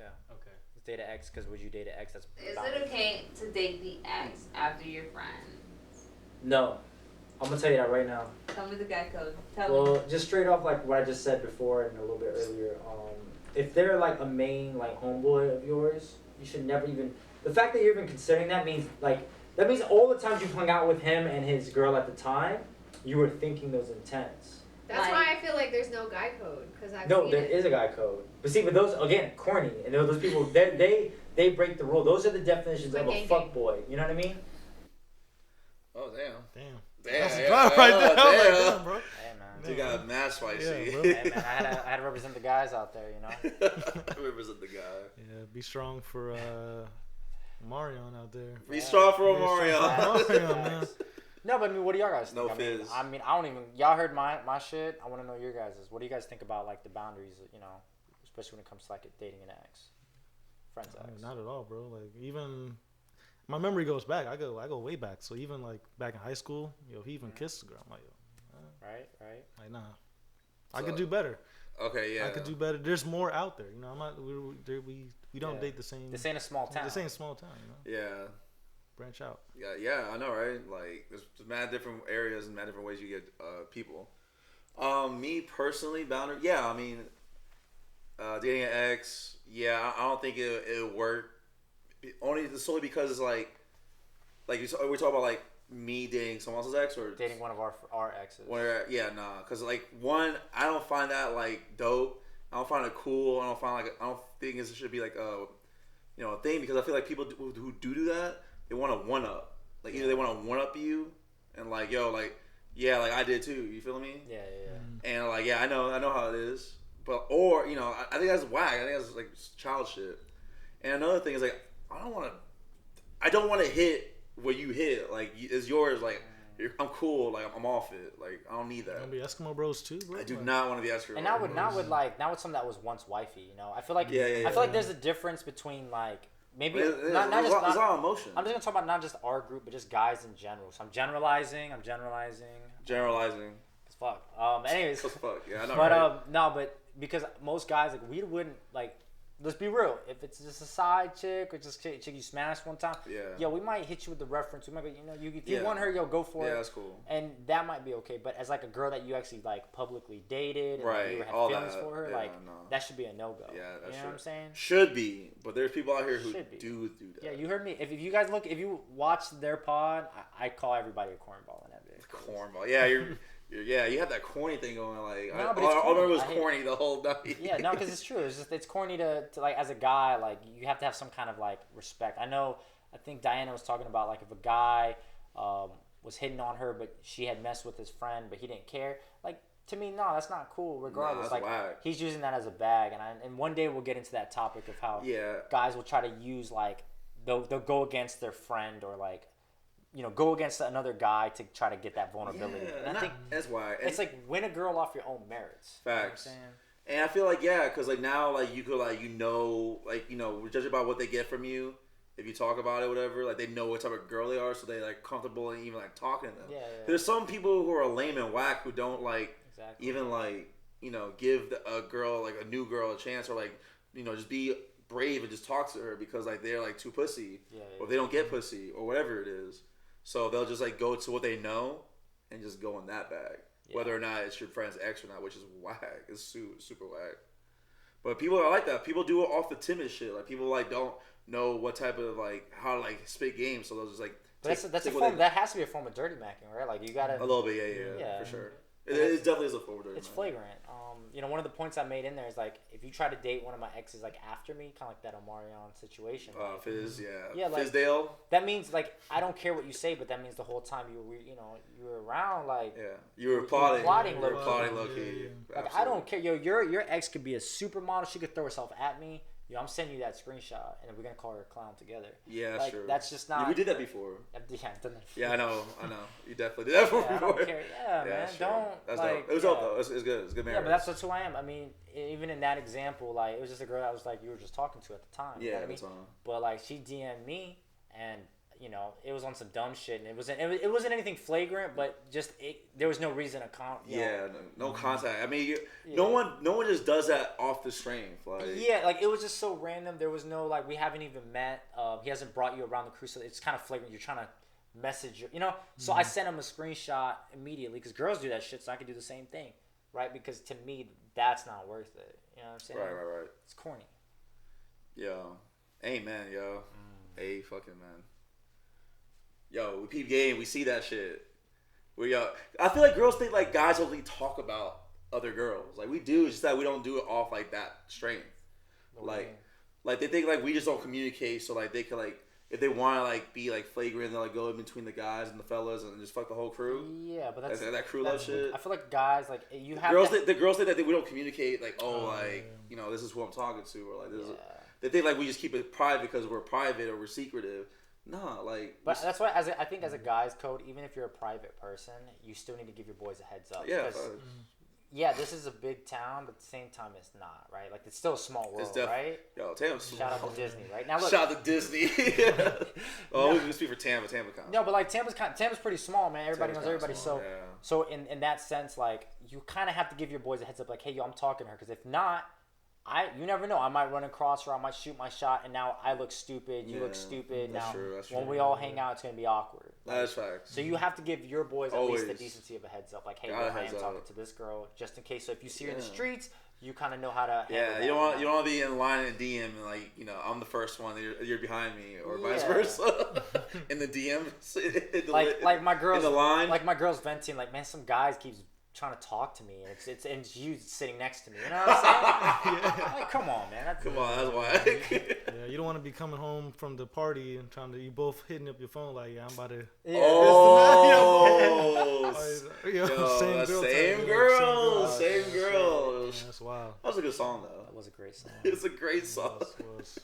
Yeah. Okay. Let's date an ex because would you date an ex that's... Is it okay to date the ex after your friend? No. I'm going to tell you that right now. Tell me the guy code. Tell me. Well, just straight off like what I just said before and a little bit earlier, if they're like a main like homeboy of yours, you should never even... The fact that you're even considering that means like... That means all the times you've hung out with him and his girl at the time, you were thinking those intents. That's why I feel like there's no guy code. No, there is a guy code. But see, but those, again, corny. And those people, they break the rule. Those are the definitions of a fuckboy. You know what I mean? Oh, damn. That's Yeah, right there. damn. Bro. Hey, man. You got mad spicy. Yeah, bro. Hey, man, I had to represent the guys out there, you know? Represent the guy. Yeah, be strong for Marion out there. Be strong for Be strong Omarion. for Omarion, man. No, but I mean, what do y'all guys think? No I mean, fizz. I don't even... Y'all heard my shit. I want to know your guys'. What do you guys think about, like, the boundaries, you know, especially when it comes to, like, dating an ex? Friend's ex. Not at all, bro. Like, even... My memory goes back. I go way back. So even, like, back in high school, he even kissed a girl. I'm like, Right. like, nah. I could do better. Okay, yeah. I could do better. There's more out there. You know, I'm not... We don't date the same... This ain't a small town. This ain't a small town, you know? Yeah. Branch out. Yeah, I know, right? Like, there's mad different areas and mad different ways you get people. Me personally, boundary, yeah, I mean, dating an ex, yeah, I don't think it would work. Only solely because it's like we're talking about like me dating someone else's ex or dating one of our exes. Yeah, nah, because like one, I don't find that like dope. I don't find it cool. I don't think it should be like a thing because I feel like people who do that. They want to one up, like either they want to one up you, and like like I did too. You feel me? Yeah. And like I know how it is, but or I think that's whack. I think that's like child shit. And another thing is like I don't want to hit what you hit. Like it's yours. Like I'm cool. Like I'm off it. Like I don't need that. You want to be Eskimo Bros too, bro? I do not want to be Eskimo. And not with something that was once wifey. You know, I feel like I feel like there's a difference between like. Maybe it's all emotion. I'm just gonna talk about not just our group, but just guys in general. So I'm generalizing. Generalizing. Cause fuck. Anyways. Cause fuck. Yeah, I know. But right? no, but because most guys like we wouldn't like. Let's be real. If it's just a side chick or just chick you smashed one time, we might hit you with the reference. We might be, if you want her, go for it. Yeah, that's cool. And that might be okay. But as like a girl that you actually like publicly dated and right, you had all feelings that, for her, that should be a no go. Yeah, that's you know what I'm saying? Should be, but there's people out here who do that. Yeah, you heard me. If you guys if you watch their pod, I call everybody a cornball in that bitch. Cornball. Yeah, Yeah, you have that corny thing going. Like, no, all I remember was corny the whole night. Yeah, no, because it's true. It's corny to like as a guy, like you have to have some kind of like respect. I think Diana was talking about like if a guy was hitting on her, but she had messed with his friend, but he didn't care. Like to me, no, that's not cool. Regardless, that's like whack. He's using that as a bag, and one day we'll get into that topic of how guys will try to use like they'll go against their friend or like. Go against another guy to try to get that vulnerability. Yeah, and I think that's why. It's like win a girl off your own merits. Facts. You know what I'm saying? And I feel like, because like now, like you could judge about what they get from you. If you talk about it, whatever, like they know what type of girl they are, so they like comfortable in even like talking to them. Yeah. There's some people who are lame and whack who don't like even like give a girl like a new girl a chance or like just be brave and just talk to her because like they're like too pussy or they don't get pussy or whatever it is. So they'll just like go to what they know and just go in that bag, whether or not it's your friend's ex or not, which is whack. It's super whack. But people are like that. People do it off the timid shit. Like people like don't know what type of like how to like spit games, so they'll just like. That's a form. That has to be a form of dirty macking, right? Like you gotta. A little bit, yeah, for sure. It definitely is a form of dirty. It's flagrant. One of the points I made in there is like if you try to date one of my exes like after me, kind of like that Omarion situation. Fizz, like, Fizdale. That means like I don't care what you say, but that means the whole time you were around like. Yeah, you were plotting. You were plotting low key. Like I don't care. Your ex could be a supermodel. She could throw herself at me. I'm sending you that screenshot, and we're gonna call her a clown together. Yeah, that's true. That's just not. Yeah, we did that before. I've done that before. Yeah, I know. You definitely did that before. I don't care. Yeah, man. Sure. Don't. That's like, dope. It was dope though. It's good. It's good marriage. Yeah, but that's who I am. I mean, even in that example, like it was just a girl that was like you were just talking to at the time. Yeah, you know what I mean? that's on. But like she DM'd me, and you know, it was on some dumb shit, and it wasn't anything flagrant, but just there was no reason to no contact. I mean, no one just does that off the strength. Like like it was just so random. There was no like we haven't even met. He hasn't brought you around the crew, so it's kind of flagrant. You're trying to message, you know. So I sent him a screenshot immediately because girls do that shit, so I could do the same thing, right? Because to me, that's not worth it. You know what I'm saying? Right. It's corny. Yo, amen, yo. A fucking man. Yo, we peep game. We see that shit. I feel like girls think like guys only talk about other girls. Like we do, it's just that we don't do it off like that strength. Like they think like we just don't communicate, so like they can like if they want to like be like flagrant, they'll like go in between the guys and the fellas and just fuck the whole crew. Yeah, but that's that crew love shit. I feel like guys like you have the girls think that we don't communicate like you know this is who I'm talking to or like this. Is, they think like we just keep it private because we're private or we're secretive. Nah, like. But that's why I think as a guy's code, even if you're a private person, you still need to give your boys a heads up. Yeah. Yeah, this is a big town, but at the same time, it's not, right? Like, it's still a small world, right? Yo, Tampa's small. Shout out to Disney, right? Now, look. Shout out to Disney. We can speak for Tampa. Tampa counts. No, but, like, Tampa's pretty small, man. Everybody knows everybody. Small, so in that sense, like, you kind of have to give your boys a heads up, like, hey, yo, I'm talking to her. Because if not, you never know. I might run across her. I might shoot my shot, and now I look stupid. You look stupid. That's now, true. when we all hang out, it's going to be awkward. That's facts. So you have to give your boys at least the decency of a heads up. Like, hey, I am talking to this girl, just in case. So if you see her in the streets, you kind of know how to handle that. You don't want to be in line in a DM and like, you know, I'm the first one, you're behind me, or vice versa. In the DM, like my girls, in the line. Like my girls venting, like, man, some guys keeps trying to talk to me, and it's you sitting next to me. You know what I'm saying? Like, come on, man. That's why. Yeah, you don't want to be coming home from the party and you both hitting up your phone like, yeah, I'm about to. Yeah. Same girl. That's wild. That was a good song though. That was a great song. It's a great song. It was.